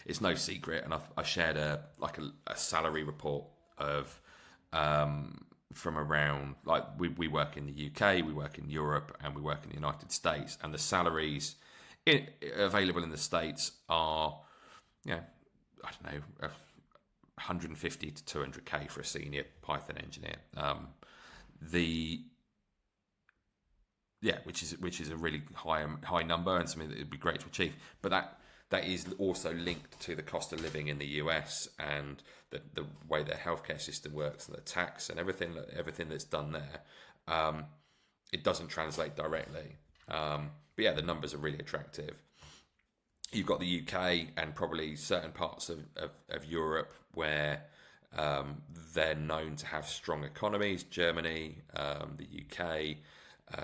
it's no secret, and I shared a salary report of from around, like, we work in the UK, we work in Europe, and we work in the United States, and the salaries available in the States are, I don't know, 150 to 200k for a senior Python engineer. The Yeah, which is a really high number and something that would be great to achieve. But that is also linked to the cost of living in the US and the way their healthcare system works and the tax and everything that's done there. It doesn't translate directly. But yeah, the numbers are really attractive. You've got the UK and probably certain parts of Europe where they're known to have strong economies. Germany, the UK,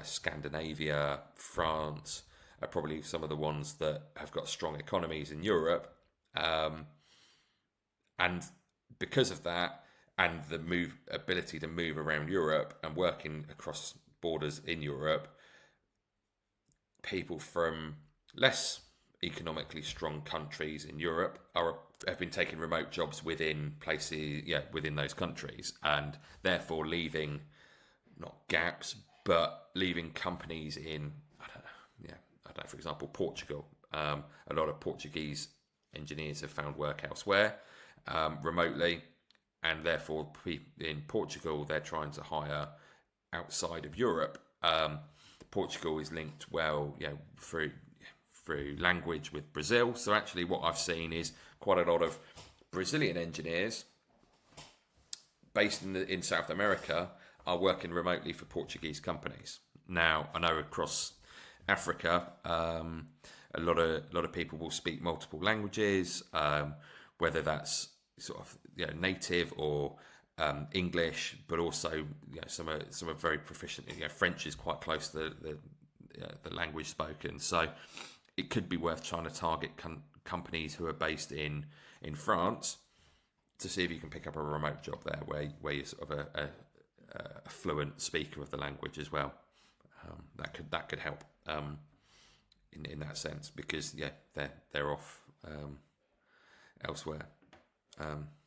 Scandinavia, France are probably some of the ones that have got strong economies in Europe. And because of that, and the ability to move around Europe and working across borders in Europe, people from less economically strong countries in Europe have been taking remote jobs within places, within those countries, and therefore leaving not gaps, but leaving companies in, I don't know, for example, Portugal. A lot of Portuguese engineers have found work elsewhere, remotely, and therefore in Portugal they're trying to hire outside of Europe. Portugal is linked well, through language with Brazil. So actually, what I've seen is quite a lot of Brazilian engineers based in South America are working remotely for Portuguese companies. Now, I know across Africa, a lot of people will speak multiple languages, whether that's sort of native or English, but also some are very proficient. French is quite close to the language spoken, so it could be worth trying to target companies who are based in France to see if you can pick up a remote job there where you're sort of a fluent speaker of the language as well. That could help in that sense, because they're off elsewhere.